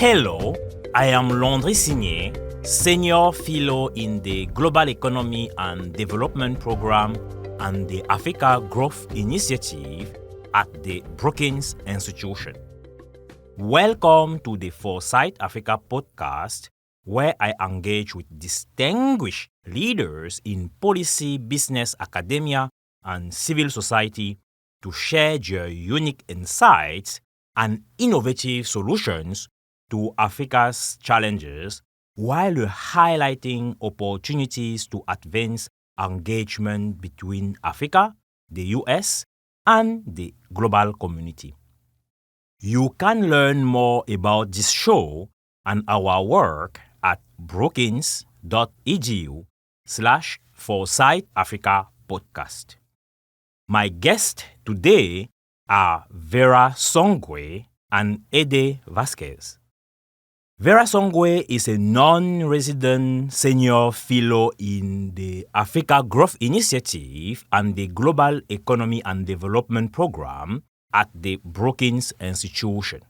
Hello, I am Landry Signé, Senior Fellow in the Global Economy and Development Program and the Africa Growth Initiative at the Brookings Institution. Welcome to the Foresight Africa podcast, where I engage with distinguished leaders in policy, business, academia, and civil society to share their unique insights and innovative solutions to Africa's challenges, while highlighting opportunities to advance engagement between Africa, the US, and the global community. You can learn more about this show and our work at brookings.edu/Foresight Africa podcast. My guests today are Vera Songwe and Ijjasz-Vásquez. Vera Songwe is a non-resident senior fellow in the Africa Growth Initiative and the Global Economy and Development Program at the Brookings Institution.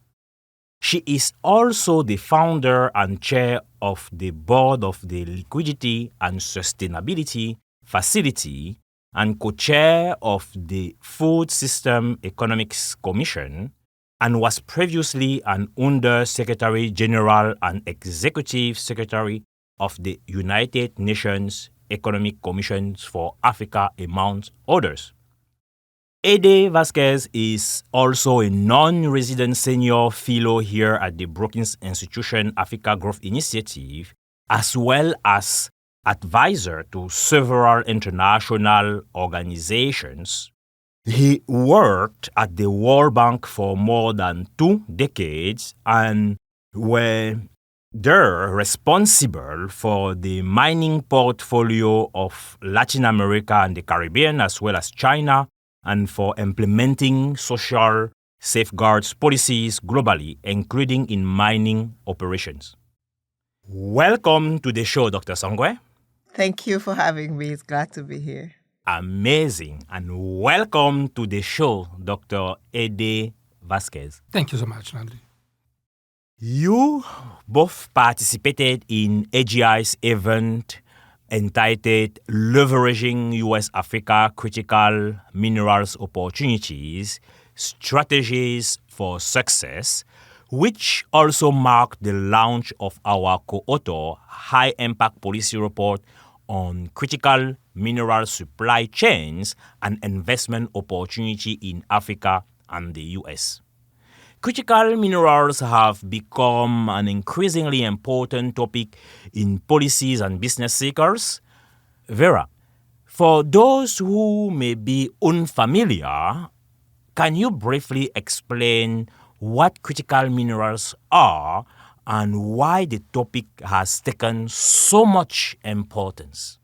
She is also the founder and chair of the board of the Liquidity and Sustainability Facility and co-chair of the Food System Economics Commission, and was previously an Under-Secretary General and Executive Secretary of the United Nations Economic Commissions for Africa, among others. Ijjasz-Vásquez is also a non-resident senior fellow here at the Brookings Institution Africa Growth Initiative, as well as advisor to several international organizations. He worked at the World Bank for more than 2 decades and were there responsible for the mining portfolio of Latin America and the Caribbean, as well as China, and for implementing social safeguards policies globally, including in mining operations. Welcome to the show, Dr. Songwe. Thank you for having me. It's glad to be here. Amazing. And welcome to the show, Dr. Ijjasz-Vásquez. Thank you so much, Landry. You both participated in AGI's event entitled Leveraging U.S. Africa Critical Minerals Opportunities, Strategies for Success, which also marked the launch of our co-author High Impact Policy Report on critical mineral supply chains and investment opportunity in Africa and the US. Critical minerals have become an increasingly important topic in policies and business circles. Vera, for those who may be unfamiliar, can you briefly explain what critical minerals are and why the topic has taken so much importance?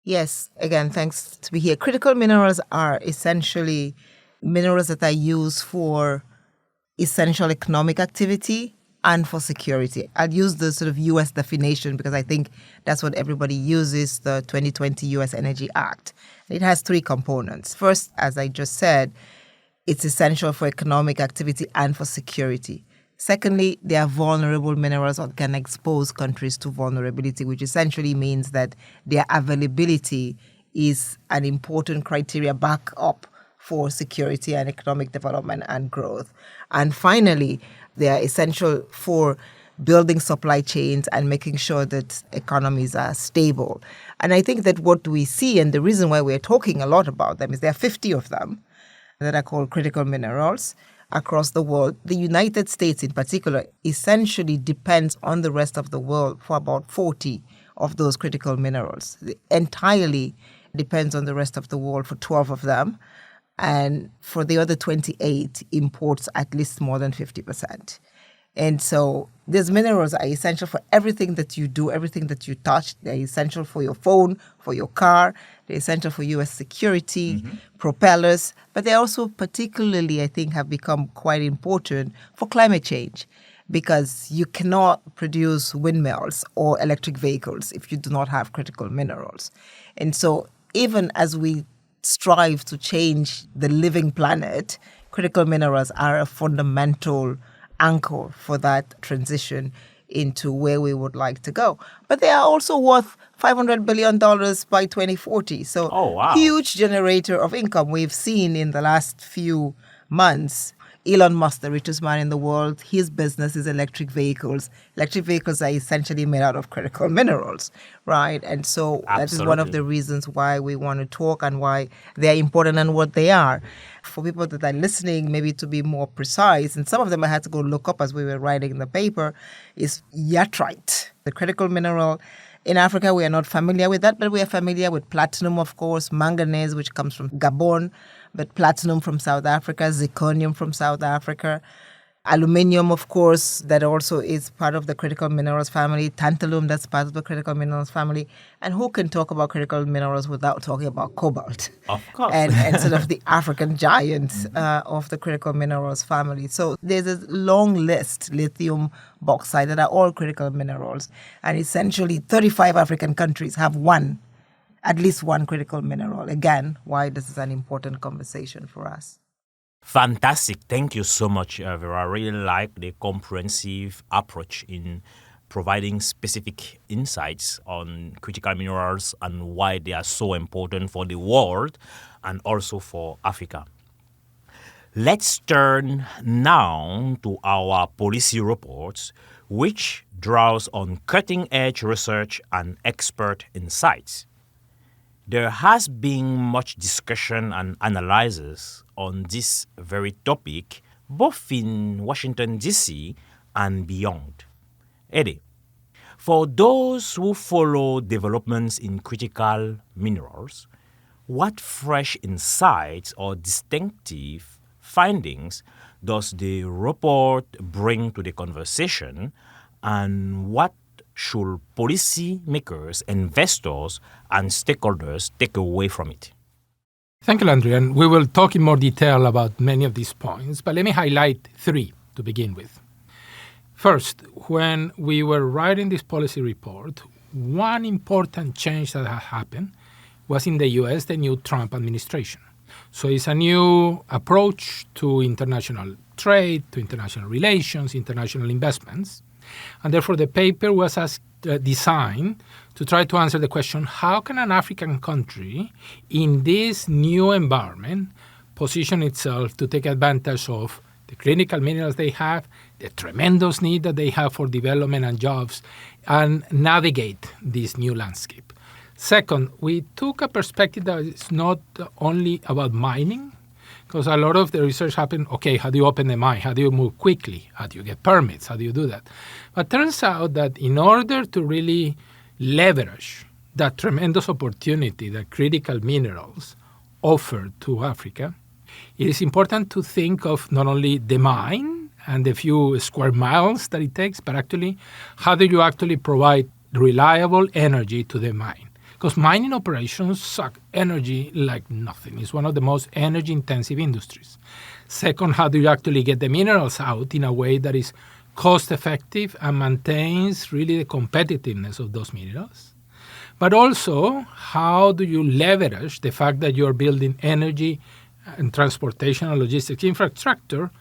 Yes, again, thanks to be here. Critical minerals are essentially minerals that are used for essential economic activity and for security. I'll use the sort of U.S. definition because I think that's what everybody uses, the 2020 U.S. Energy Act. It has 3 components. First, as I just said, it's essential for economic activity and for security. Secondly, they are vulnerable minerals that can expose countries to vulnerability, which essentially means that their availability is an important criteria back up for security and economic development and growth. And finally, they are essential for building supply chains and making sure that economies are stable. And I think that what we see, and the reason why we're talking a lot about them, is there are 50 of them that are called critical minerals across the world. The United States in particular essentially depends on the rest of the world for about 40 of those critical minerals. It entirely depends on the rest of the world for 12 of them. And for the other 28, imports at least more than 50%. And so these minerals are essential for everything that you do, everything that you touch. They're essential for your phone, for your car. They're essential for U.S. security, propellers. But they also particularly, I think, have become quite important for climate change because you cannot produce windmills or electric vehicles if you do not have critical minerals. And so even as we strive to change the living planet, critical minerals are a fundamental anchor for that transition into where we would like to go. But they are also worth $500 billion by 2040. So Oh, wow. huge generator of income. We've seen in the last few months, Elon Musk, the richest man in the world, his business is electric vehicles. Electric vehicles are essentially made out of critical minerals, right? And so that is one of the reasons why we want to talk and why they are important and what they are. For people that are listening, maybe to be more precise, and some of them I had to go look up as we were writing the paper, is yttrite, the critical mineral. In Africa, we are not familiar with that, but we are familiar with platinum, of course, manganese, which comes from Gabon, but platinum from South Africa, zirconium from South Africa, aluminium, of course, that also is part of the critical minerals family, tantalum, that's part of the critical minerals family. And who can talk about critical minerals without talking about cobalt? Of course. and sort of the African giant of the critical minerals family. So there's a long list, lithium, bauxite, that are all critical minerals. And essentially 35 African countries have at least one critical mineral. Again, why this is an important conversation for us. Fantastic. Thank you so much, Vera. I really like the comprehensive approach in providing specific insights on critical minerals and why they are so important for the world and also for Africa. Let's turn now to our policy reports, which draws on cutting-edge research and expert insights. There has been much discussion and analysis on this very topic, both in Washington, D.C. and beyond. Eddie, for those who follow developments in critical minerals, what fresh insights or distinctive findings does the report bring to the conversation, and what should policymakers, investors, and stakeholders take away from it? Thank you, Landry, and we will talk in more detail about many of these points, but let me highlight 3 to begin with. First, when we were writing this policy report, one important change that had happened was in the U.S., the new Trump administration. So it's a new approach to international trade, to international relations, international investments. And therefore, the paper was designed to try to answer the question, how can an African country in this new environment position itself to take advantage of the critical minerals they have, the tremendous need that they have for development and jobs, and navigate this new landscape? Second, we took a perspective that is not only about mining, because a lot of the research happened, okay, how do you open the mine? How do you move quickly? How do you get permits? How do you do that? But turns out that in order to really leverage that tremendous opportunity that critical minerals offer to Africa, it is important to think of not only the mine and the few square miles that it takes, but actually how do you actually provide reliable energy to the mine? Because mining operations suck energy like nothing. It's one of the most energy-intensive industries. Second, how do you actually get the minerals out in a way that is cost-effective and maintains really the competitiveness of those minerals? But also, how do you leverage the fact that you're building energy and transportation and logistics infrastructure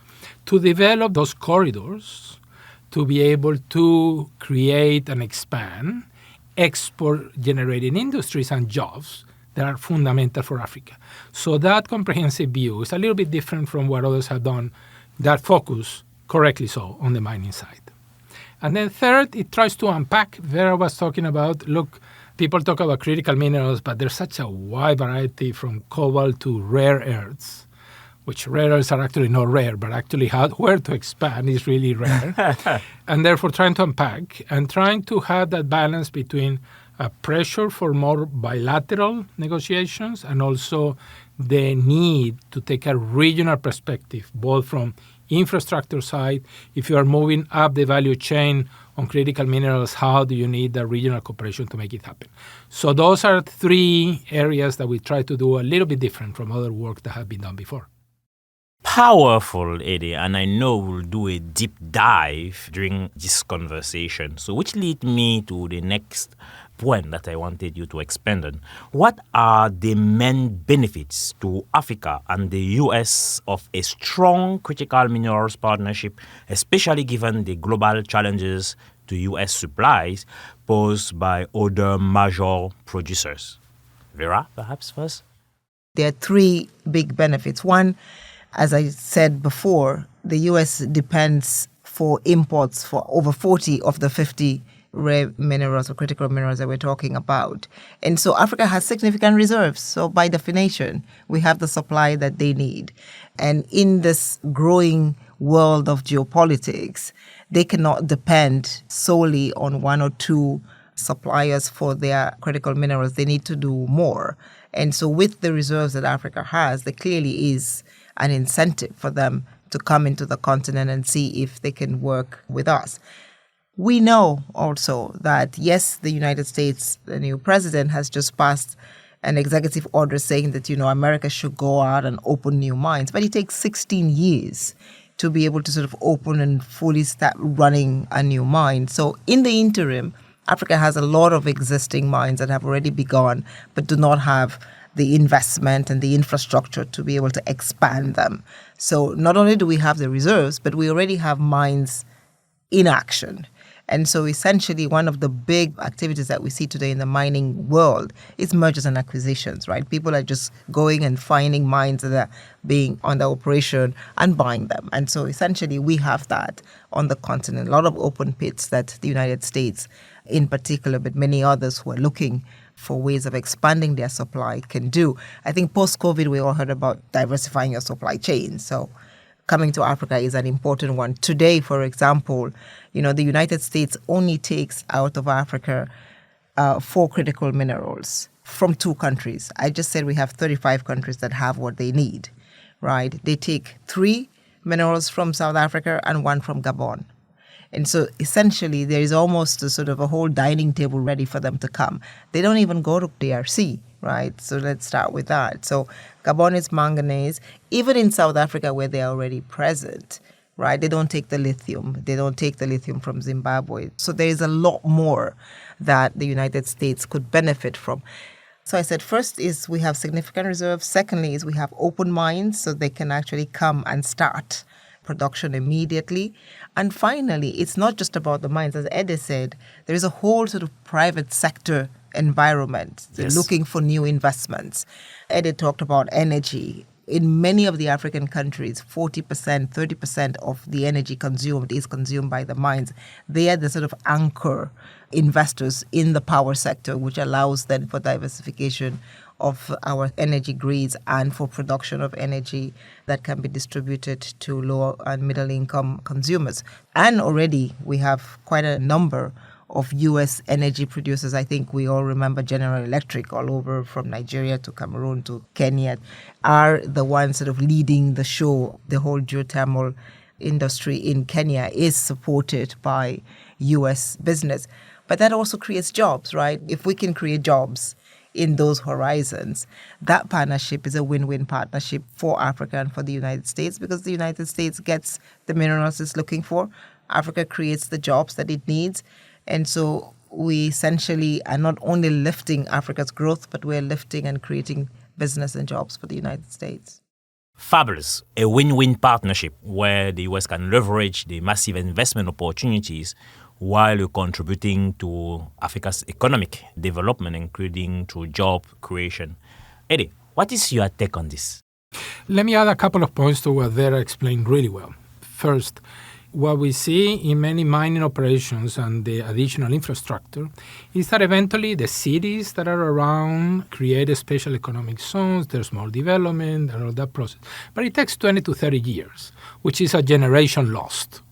to develop those corridors to be able to create and expand export-generating industries and jobs that are fundamental for Africa. So that comprehensive view is a little bit different from what others have done that focus, correctly so, on the mining side. And then third, it tries to unpack. Vera was talking about, look, people talk about critical minerals, but there's such a wide variety from cobalt to rare earths, which rare earths are actually not rare, but actually where to expand is really rare. And therefore trying to unpack and trying to have that balance between a pressure for more bilateral negotiations and also the need to take a regional perspective, both from infrastructure side, if you are moving up the value chain on critical minerals, how do you need the regional cooperation to make it happen? So those are 3 areas that we try to do a little bit different from other work that have been done before. Powerful, Eddie, and I know we'll do a deep dive during this conversation. So which leads me to the next point that I wanted you to expand on. What are the main benefits to Africa and the U.S. of a strong critical minerals partnership, especially given the global challenges to U.S. supplies posed by other major producers? Vera, perhaps first? There are three big benefits. One, as I said before, the U.S. depends for imports for over 40 of the 50 rare minerals or critical minerals that we're talking about. And so Africa has significant reserves. So by definition, we have the supply that they need. And in this growing world of geopolitics, they cannot depend solely on one or two suppliers for their critical minerals. They need to do more. And so with the reserves that Africa has, there clearly is an incentive for them to come into the continent and see if they can work with us. We know also that, yes, the United States, the new president, has just passed an executive order saying that, America should go out and open new mines. But it takes 16 years to be able to sort of open and fully start running a new mine. So in the interim, Africa has a lot of existing mines that have already begun, but do not have the investment and the infrastructure to be able to expand them. So not only do we have the reserves, but we already have mines in action. And so essentially one of the big activities that we see today in the mining world is mergers and acquisitions, right? People are just going and finding mines that are being under operation and buying them. And so essentially we have that on the continent, a lot of open pits that the United States in particular, but many others who are looking for ways of expanding their supply can do. I think post-COVID, we all heard about diversifying your supply chain. So coming to Africa is an important one. Today, for example, the United States only takes out of Africa 4 critical minerals from 2 countries. I just said we have 35 countries that have what they need, right? They take 3 minerals from South Africa and 1 from Gabon. And so essentially there is almost a sort of a whole dining table ready for them to come. They don't even go to DRC, right? So let's start with that. So Gabon is manganese. Even in South Africa where they are already present, right? They don't take the lithium. They don't take the lithium from Zimbabwe. So there is a lot more that the United States could benefit from. So I said first is we have significant reserves. Secondly is we have open mines so they can actually come and start production immediately. And finally, it's not just about the mines. As Eddie said, there is a whole sort of private sector environment. They're looking for new investments. Eddie talked about energy. In many of the African countries, 40%, 30% of the energy consumed is consumed by the mines. They are the sort of anchor investors in the power sector, which allows then for diversification of our energy grids and for production of energy that can be distributed to lower and middle income consumers. And already we have quite a number of U.S. energy producers. I think we all remember General Electric all over from Nigeria to Cameroon to Kenya are the ones sort of leading the show. The whole geothermal industry in Kenya is supported by U.S. business. But that also creates jobs, right? If we can create jobs in those horizons, that partnership is a win-win partnership for Africa and for the United States because the United States gets the minerals it's looking for. Africa creates the jobs that it needs. And so we essentially are not only lifting Africa's growth, but we're lifting and creating business and jobs for the United States. Fabulous. A win-win partnership where the U.S. can leverage the massive investment opportunities while contributing to Africa's economic development, including through job creation. Eddie, what is your take on this? Let me add a couple of points to what Vera explained really well. First, what we see in many mining operations and the additional infrastructure is that eventually the cities that are around create special economic zones, there's more development and all that process. But it takes 20 to 30 years, which is a generation lost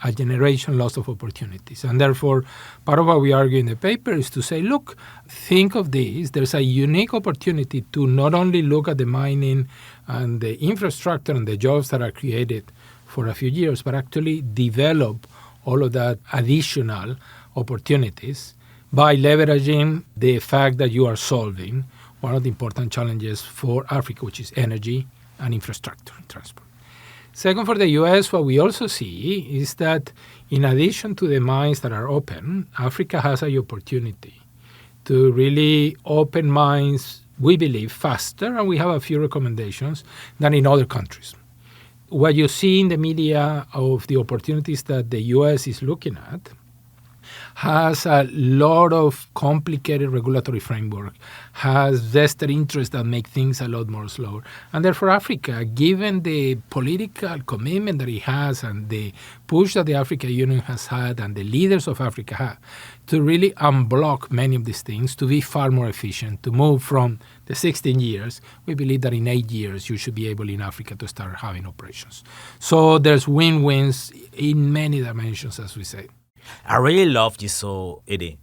of opportunities. And therefore, part of what we argue in the paper is to say, look, think of this. There's a unique opportunity to not only look at the mining and the infrastructure and the jobs that are created for a few years, but actually develop all of that additional opportunities by leveraging the fact that you are solving one of the important challenges for Africa, which is energy and infrastructure and transport. Second, for the U.S., what we also see is that in addition to the mines that are open, Africa has an opportunity to really open mines, we believe, faster, and we have a few recommendations, than in other countries. What you see in the media of the opportunities that the U.S. is looking at has a lot of complicated regulatory framework, has vested interests that make things a lot more slower. And therefore, Africa, given the political commitment that it has and the push that the African Union has had and the leaders of Africa have to really unblock many of these things, to be far more efficient, to move from the 16 years, we believe that in 8 years you should be able in Africa to start having operations. So there's win-wins in many dimensions, as we say. I really love this, Eddie.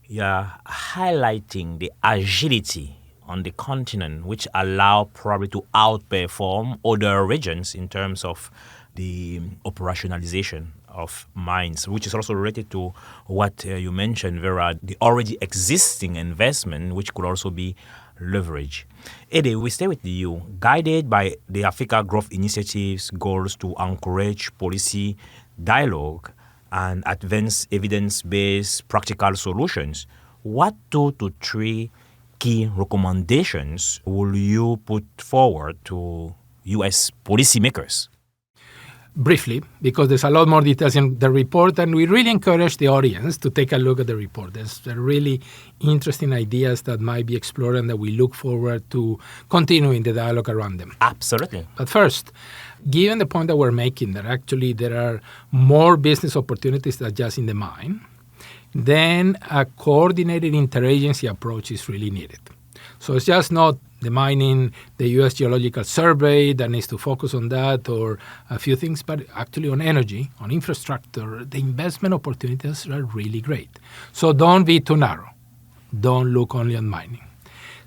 You're highlighting the agility on the continent, which allow probably to outperform other regions in terms of the operationalization of mines, which is also related to what you mentioned, Vera, the already existing investment, which could also be leveraged. Eddie, we stay with you. Guided by the Africa Growth Initiative's goals to encourage policy dialogue and advance evidence-based practical solutions, what 2 to 3 key recommendations will you put forward to U.S. policymakers? Briefly, because there's a lot more details in the report, and we really encourage the audience to take a look at the report. There's really interesting ideas that might be explored and that we look forward to continuing the dialogue around them. Absolutely. But first, given the point that we're making, that actually there are more business opportunities than just in the mine, then a coordinated interagency approach is really needed. So it's just not the mining, the U.S. Geological Survey that needs to focus on that, or a few things, but actually on energy, on infrastructure, the investment opportunities are really great. So don't be too narrow. Don't look only on mining.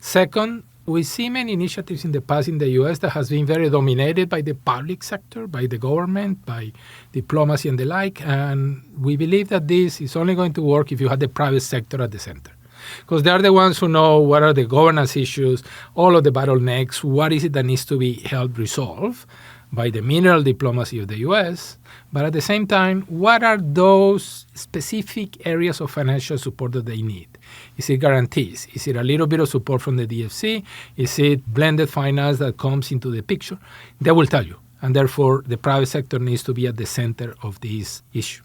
Second, we see many initiatives in the past in the U.S. that has been very dominated by the public sector, by the government, by diplomacy and the like, and we believe that this is only going to work if you have the private sector at the center. Because they're the ones who know what are the governance issues, all of the bottlenecks, what is it that needs to be helped resolve by the mineral diplomacy of the U.S., but at the same time, what are those specific areas of financial support that they need? Is it guarantees? Is it a little bit of support from the DFC? Is it blended finance that comes into the picture? They will tell you, and therefore the private sector needs to be at the center of this issue.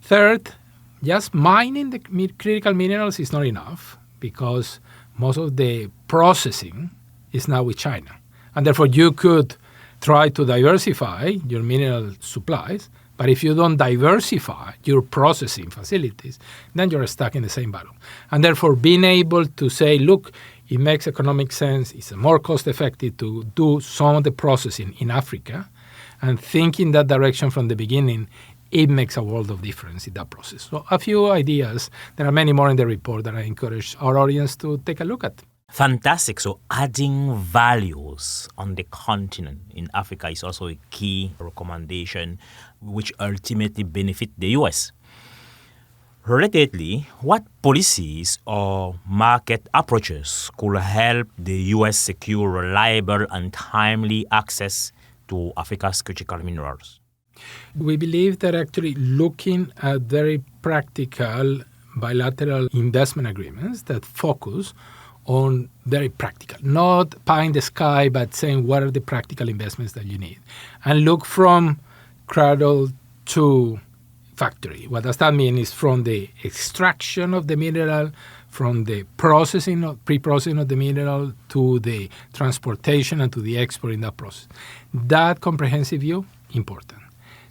Third, just mining the critical minerals is not enough, because most of the processing is now with China. And therefore you could try to diversify your mineral supplies, but if you don't diversify your processing facilities, then you're stuck in the same battle. And therefore being able to say, look, it makes economic sense, it's more cost-effective to do some of the processing in Africa, and think in that direction from the beginning, it makes a world of difference in that process. So a few ideas. There are many more in the report that I encourage our audience to take a look at. Fantastic. So adding values on the continent in Africa is also a key recommendation, which ultimately benefit the U.S. Relatedly, what policies or market approaches could help the U.S. secure reliable and timely access to Africa's critical minerals? We believe that actually looking at very practical bilateral investment agreements that focus on very practical, not pie in the sky, but saying what are the practical investments that you need. And look from cradle to factory. What does that mean is from the extraction of the mineral, from the processing, pre-processing of the mineral, to the transportation and to the export in that process. That comprehensive view, important.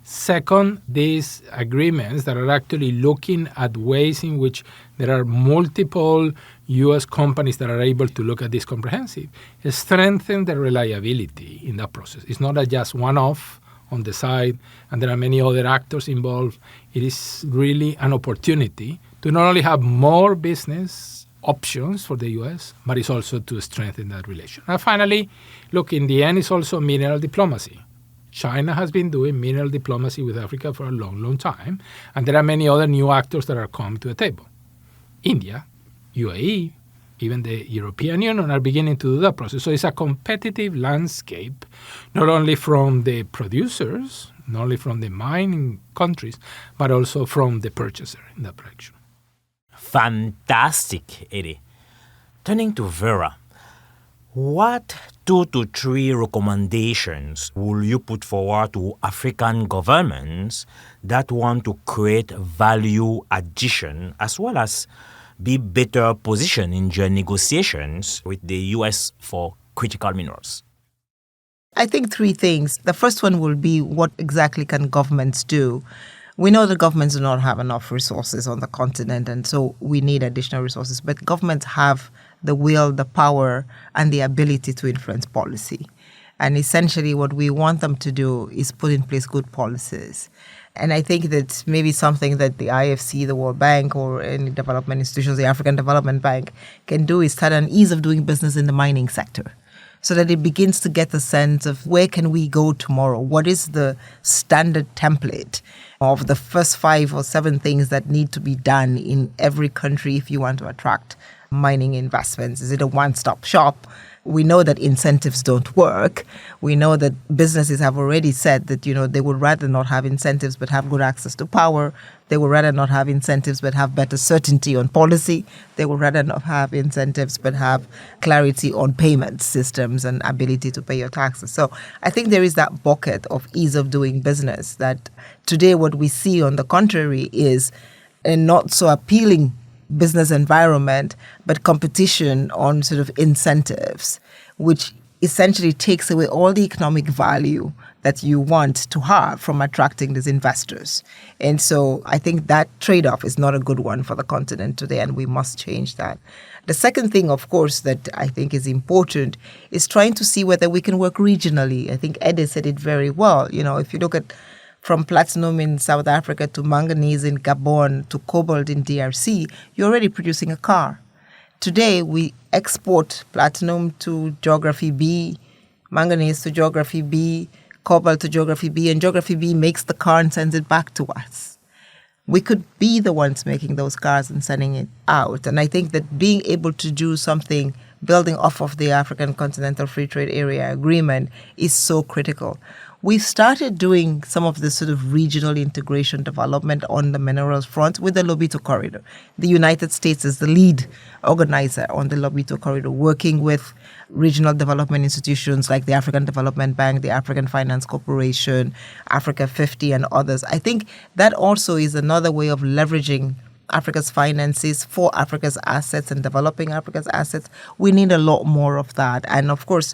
Second, these agreements that are actually looking at ways in which there are multiple U.S. companies that are able to look at this comprehensive, strengthen the reliability in that process. It's not a just one-off on the side, and there are many other actors involved. It is really an opportunity to not only have more business options for the U.S., but it's also to strengthen that relation. And finally, look, in the end, it's also mineral diplomacy. China has been doing mineral diplomacy with Africa for a long, long time, and there are many other new actors that are coming to the table. India, UAE, even the European Union are beginning to do that process. So it's a competitive landscape, not only from the producers, not only from the mining countries, but also from the purchaser in that direction. Fantastic, Eddie. Turning to Vera, what 2 to 3 recommendations will you put forward to African governments that want to create value addition as well as be better positioned in their negotiations with the U.S. for critical minerals? I think 3 things. The first one will be, what exactly can governments do? We know that governments do not have enough resources on the continent, and so we need additional resources. But governments have the will, the power, and the ability to influence policy. And essentially what we want them to do is put in place good policies. And I think that maybe something that the IFC, the World Bank, or any development institutions, the African Development Bank, can do is start an ease of doing business in the mining sector, so that it begins to get the sense of where can we go tomorrow? What is the standard template of the first 5 or 7 things that need to be done in every country if you want to attract mining investments? Is it a one-stop shop? We know that incentives don't work. We know that businesses have already said that, they would rather not have incentives but have good access to power. They would rather not have incentives but have better certainty on policy. They would rather not have incentives but have clarity on payment systems and ability to pay your taxes. So I think there is that bucket of ease of doing business that today what we see, on the contrary, is a not so appealing business environment, but competition on sort of incentives, which essentially takes away all the economic value that you want to have from attracting these investors. And so I think that trade-off is not a good one for the continent today, and we must change that. The second thing, of course, that I think is important is trying to see whether we can work regionally. I think Eddie said it very well. If you look at from platinum in South Africa to manganese in Gabon to cobalt in DRC, you're already producing a car. Today, we export platinum to geography B, manganese to geography B, cobalt to geography B, and geography B makes the car and sends it back to us. We could be the ones making those cars and sending it out. And I think that being able to do something building off of the African Continental Free Trade Area Agreement is so critical. We've started doing some of the sort of regional integration development on the minerals front with the Lobito Corridor. The United States is the lead organizer on the Lobito Corridor, working with regional development institutions like the African Development Bank, the African Finance Corporation, Africa 50, and others. I think that also is another way of leveraging Africa's finances for Africa's assets and developing Africa's assets. We need a lot more of that. And of course,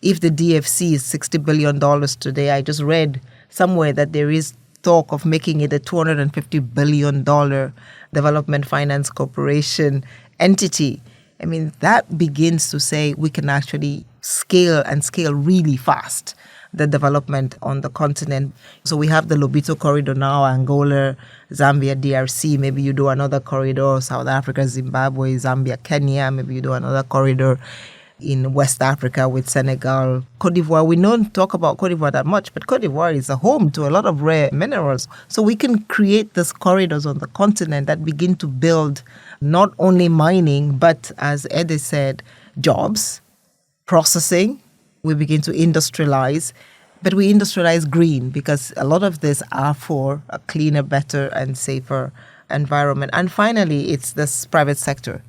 if the DFC is $60 billion today, I just read somewhere that there is talk of making it a $250 billion development finance corporation entity. I mean, that begins to say we can actually scale really fast the development on the continent. So we have the Lobito Corridor now, Angola, Zambia, DRC. Maybe you do another corridor, South Africa, Zimbabwe, Zambia, Kenya. Maybe you do another corridor in West Africa with Senegal, Cote d'Ivoire. We don't talk about Cote d'Ivoire that much, but Cote d'Ivoire is a home to a lot of rare minerals. So we can create these corridors on the continent that begin to build not only mining, but as Eddie said, jobs, processing. We begin to industrialize, but we industrialize green because a lot of this are for a cleaner, better, and safer environment. And finally, it's this private sector.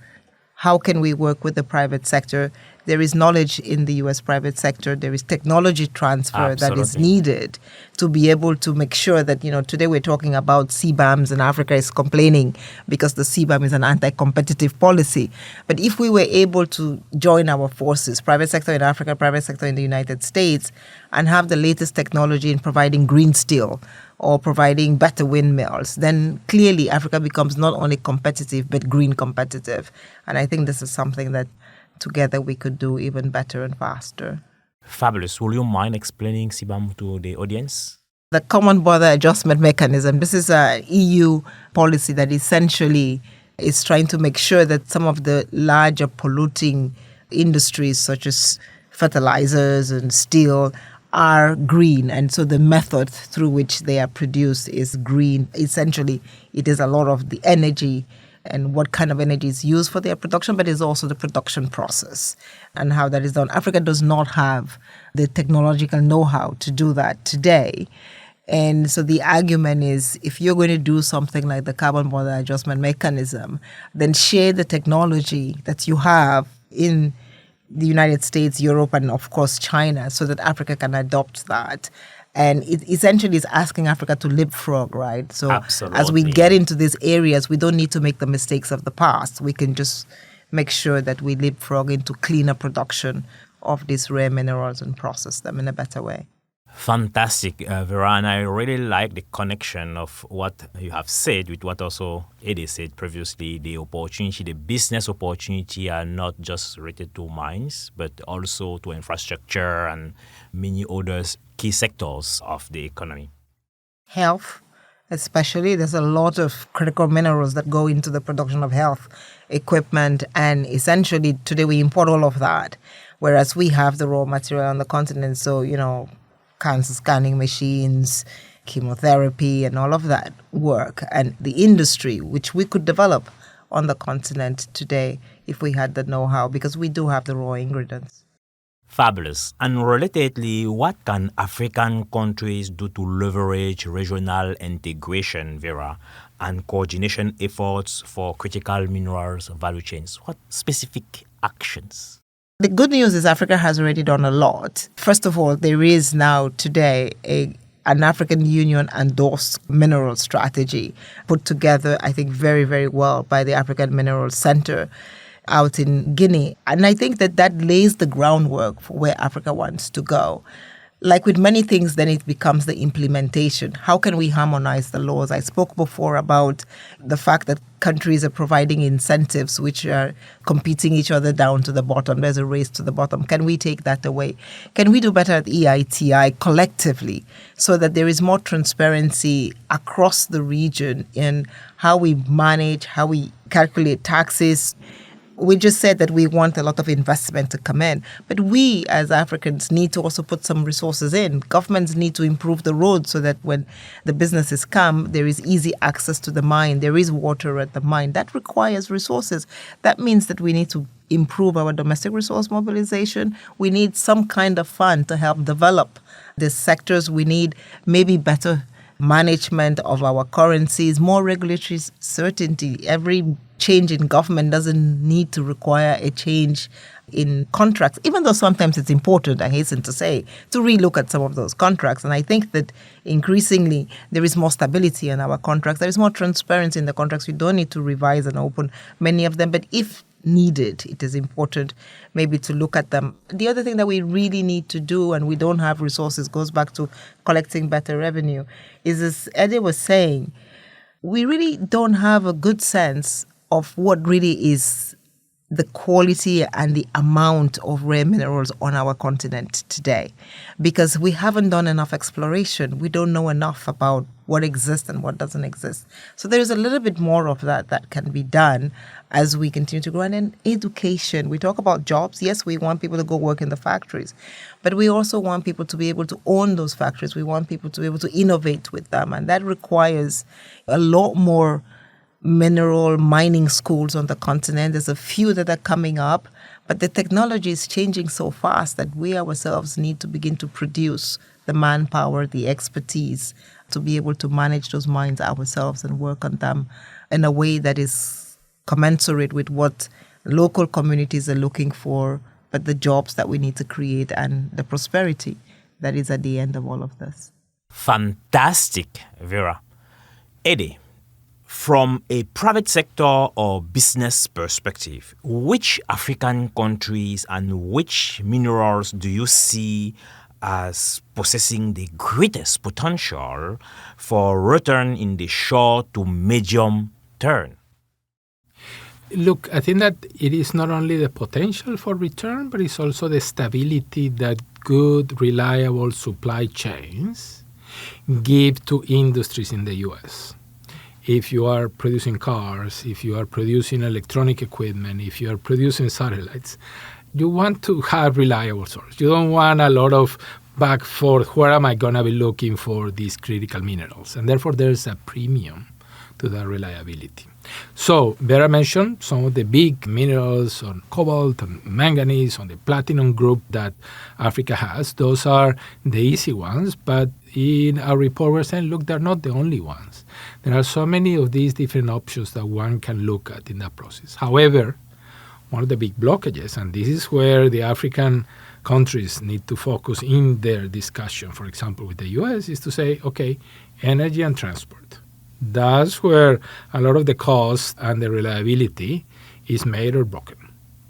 How can we work with the private sector? There is knowledge in the U.S. private sector. There is technology transfer that is needed to be able to make sure that, today we're talking about CBAMs and Africa is complaining because the CBAM is an anti-competitive policy. But if we were able to join our forces, private sector in Africa, private sector in the United States, and have the latest technology in providing green steel or providing better windmills, then clearly Africa becomes not only competitive, but green competitive. And I think this is something that together we could do even better and faster. Fabulous. Will you mind explaining CBAM to the audience? The Common Border Adjustment Mechanism. This is an EU policy that essentially is trying to make sure that some of the larger polluting industries such as fertilizers and steel are green. And so the method through which they are produced is green. Essentially, it is a lot of the energy and what kind of energy is used for their production, but it's also the production process and how that is done. Africa does not have the technological know-how to do that today. And so the argument is, if you're going to do something like the carbon border adjustment mechanism, then share the technology that you have in the United States, Europe, and of course China, so that Africa can adopt that. And it essentially is asking Africa to leapfrog, right? So Absolutely. As we get into these areas, we don't need to make the mistakes of the past. We can just make sure that we leapfrog into cleaner production of these rare minerals and process them in a better way. Fantastic, Vera, and I really like the connection of what you have said with what also Eddie said previously. The opportunity, the business opportunity are not just related to mines, but also to infrastructure and many other key sectors of the economy. Health, especially, there's a lot of critical minerals that go into the production of health equipment, and essentially today we import all of that, whereas we have the raw material on the continent. So, cancer scanning machines, chemotherapy, and all of that work, and the industry, which we could develop on the continent today if we had the know-how, because we do have the raw ingredients. Fabulous. And relatedly, what can African countries do to leverage regional integration, Vera, and coordination efforts for critical minerals value chains? What specific actions? The good news is Africa has already done a lot. First of all, there is now today an African Union endorsed mineral strategy put together, I think, very, very well by the African Minerals Center out in Guinea. And I think that lays the groundwork for where Africa wants to go. Like with many things, then it becomes the implementation. How can we harmonize the laws? I spoke before about the fact that countries are providing incentives which are competing each other down to the bottom. There's a race to the bottom. Can we take that away? Can we do better at EITI collectively so that there is more transparency across the region in how we manage, how we calculate taxes? We just said that we want a lot of investment to come in, but we as Africans need to also put some resources in. Governments need to improve the roads so that when the businesses come, there is easy access to the mine, there is water at the mine. That requires resources. That means that we need to improve our domestic resource mobilization. We need some kind of fund to help develop these sectors. We need maybe better management of our currencies, more regulatory certainty. Every change in government doesn't need to require a change in contracts, even though sometimes it's important, I hasten to say, to relook at some of those contracts. And I think that increasingly there is more stability in our contracts. There is more transparency in the contracts. We don't need to revise and open many of them. But if needed, it is important maybe to look at them. The other thing that we really need to do, and we don't have resources, goes back to collecting better revenue, is, as Eddie was saying, we really don't have a good sense of what really is the quality and the amount of rare minerals on our continent today, because we haven't done enough exploration. We don't know enough about what exists and what doesn't exist. So there is a little bit more of that can be done as we continue to grow. And in education, we talk about jobs. Yes, we want people to go work in the factories, but we also want people to be able to own those factories. We want people to be able to innovate with them. And that requires a lot more mineral mining schools on the continent. There's a few that are coming up, but the technology is changing so fast that we ourselves need to begin to produce the manpower, the expertise to be able to manage those mines ourselves and work on them in a way that is commensurate with what local communities are looking for, but the jobs that we need to create and the prosperity that is at the end of all of this. Fantastic, Vera. Eddie, from a private sector or business perspective, which African countries and which minerals do you see as possessing the greatest potential for return in the short to medium term? Look, I think that it is not only the potential for return, but it's also the stability that good, reliable supply chains give to industries in the U.S. If you are producing cars, if you are producing electronic equipment, if you are producing satellites, you want to have reliable sources. You don't want a lot of back and forth, where am I going to be looking for these critical minerals? And therefore, there's a premium to that reliability. So Vera mentioned some of the big minerals on cobalt and manganese, on the platinum group that Africa has. Those are the easy ones, but in our report, we're saying, look, they're not the only ones. There are so many of these different options that one can look at in that process. However, one of the big blockages, and this is where the African countries need to focus in their discussion, for example, with the US, is to say, okay, energy and transport. That's where a lot of the cost and the reliability is made or broken.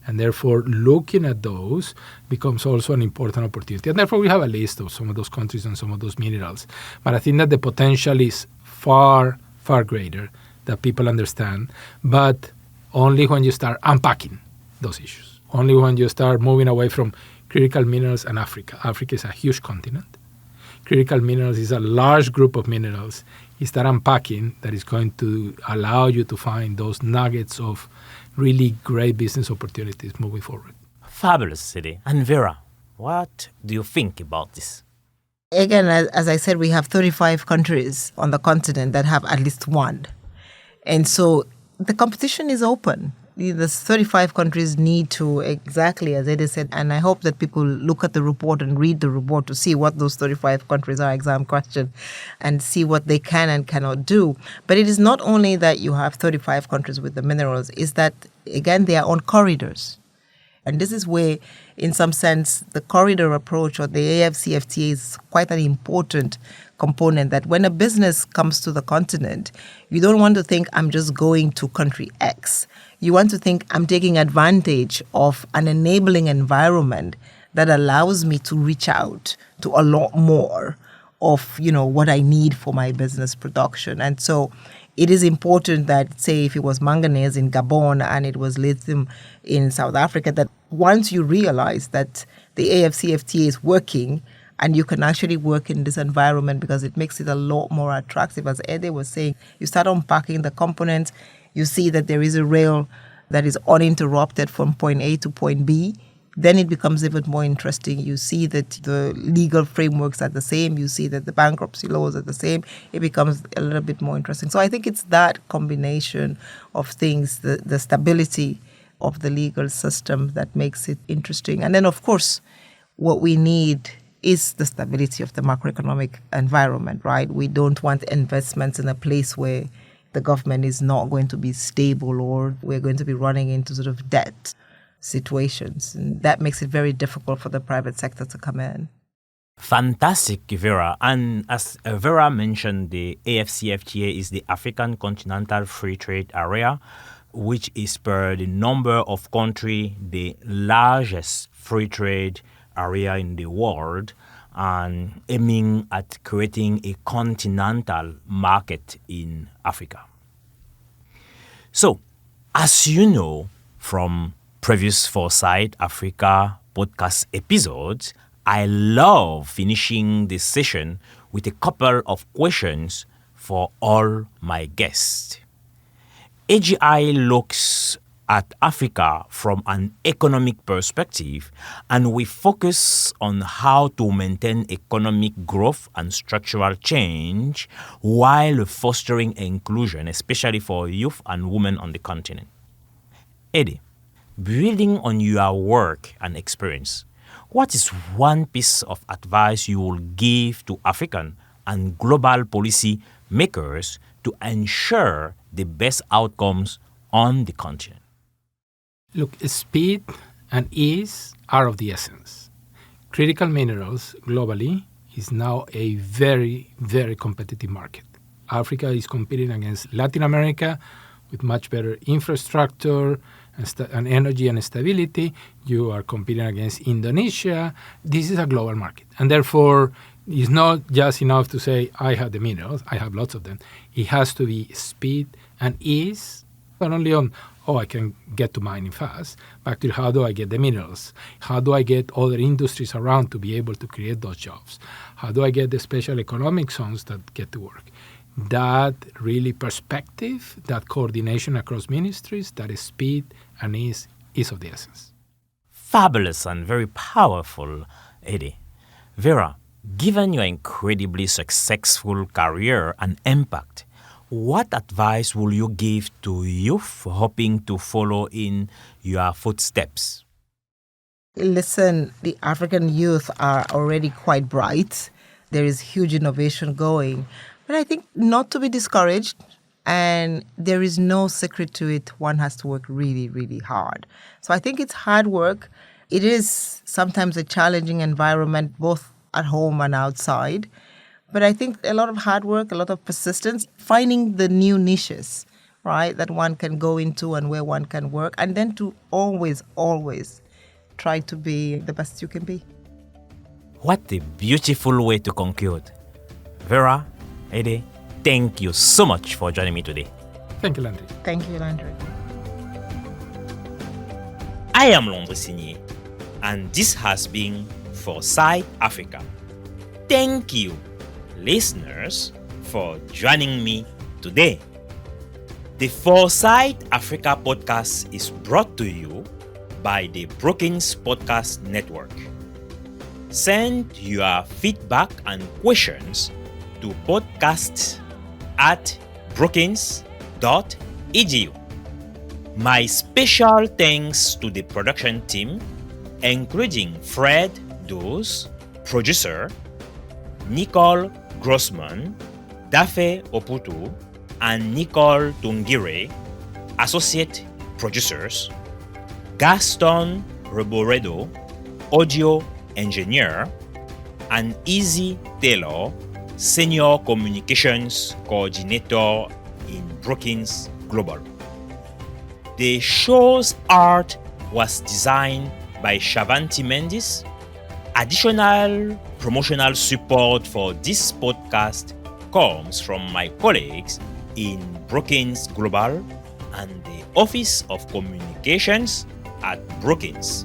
And therefore, looking at those becomes also an important opportunity. And therefore, we have a list of some of those countries and some of those minerals. But I think that the potential is far, far greater that people understand, but only when you start unpacking those issues. Only when you start moving away from critical minerals and Africa. Africa is a huge continent. Critical minerals is a large group of minerals. It's that unpacking that is going to allow you to find those nuggets of really great business opportunities moving forward. Fabulous, Sidi. And Vera, what do you think about this? Again, as I said, we have 35 countries on the continent that have at least one. And so the competition is open. The 35 countries need to, exactly as Eddie said, and I hope that people look at the report and read the report to see what those 35 countries are, exam question, and see what they can and cannot do. But it is not only that you have 35 countries with the minerals, is that, again, they are on corridors. And this is where, in some sense, the corridor approach or the AFCFTA is quite an important component, that when a business comes to the continent, you don't want to think, I'm just going to country X. You want to think, I'm taking advantage of an enabling environment that allows me to reach out to a lot more of, what I need for my business production. And so it is important that, say, if it was manganese in Gabon and it was lithium in South Africa, that once you realize that the AFCFTA is working and you can actually work in this environment, because it makes it a lot more attractive. As Ede was saying, you start unpacking the components, you see that there is a rail that is uninterrupted from point A to point B, then it becomes even more interesting. You see that the legal frameworks are the same. You see that the bankruptcy laws are the same. It becomes a little bit more interesting. So I think it's that combination of things, the stability of the legal system that makes it interesting. And then, of course, what we need is the stability of the macroeconomic environment, right? We don't want investments in a place where the government is not going to be stable, or we're going to be running into sort of debt situations. And that makes it very difficult for the private sector to come in. Fantastic, Vera. And as Vera mentioned, the AFCFTA is the African Continental Free Trade Area, which is, per the number of countries, the largest free trade area in the world, and aiming at creating a continental market in Africa. So, as you know from previous Foresight Africa podcast episodes, I love finishing this session with a couple of questions for all my guests. AGI looks at Africa from an economic perspective, and we focus on how to maintain economic growth and structural change while fostering inclusion, especially for youth and women on the continent. Eddie, building on your work and experience, what is one piece of advice you will give to African and global policy makers to ensure the best outcomes on the continent? Look, speed and ease are of the essence. Critical minerals globally is now a very, very competitive market. Africa is competing against Latin America with much better infrastructure and energy and stability. You are competing against Indonesia. This is a global market. And therefore, it's not just enough to say, I have the minerals, I have lots of them. It has to be speed and ease, not only on, I can get to mining fast, back to how do I get the minerals? How do I get other industries around to be able to create those jobs? How do I get the special economic zones that get to work? That really perspective, that coordination across ministries, that speed and ease is of the essence. Fabulous and very powerful, Eddie. Vera, given your incredibly successful career and impact, what advice will you give to youth hoping to follow in your footsteps? Listen, the African youth are already quite bright. There is huge innovation going. But I think not to be discouraged, and there is no secret to it. One has to work really, really hard. So I think it's hard work. It is sometimes a challenging environment, both at home and outside. But I think a lot of hard work, a lot of persistence, finding the new niches, right, that one can go into and where one can work, and then to always, always try to be the best you can be. What a beautiful way to conclude. Vera, Ede, thank you so much for joining me today. Thank you, Landry. Thank you, Landry. I am Landry Signé, and this has been Foresight Africa. Thank you, listeners, for joining me today. The Foresight Africa podcast is brought to you by the Brookings Podcast Network. Send your feedback and questions to podcasts@brookings.edu. My special thanks to the production team, including Fred Dose, producer, Nicole Grossman, Dafe Oputu, and Nicole Tungire, associate producers, Gaston Reboredo, audio engineer, and Izzy Taylor, senior communications coordinator in Brookings Global. The show's art was designed by Shavanti Mendes. Additional promotional support for this podcast comes from my colleagues in Brookings Global and the Office of Communications at Brookings.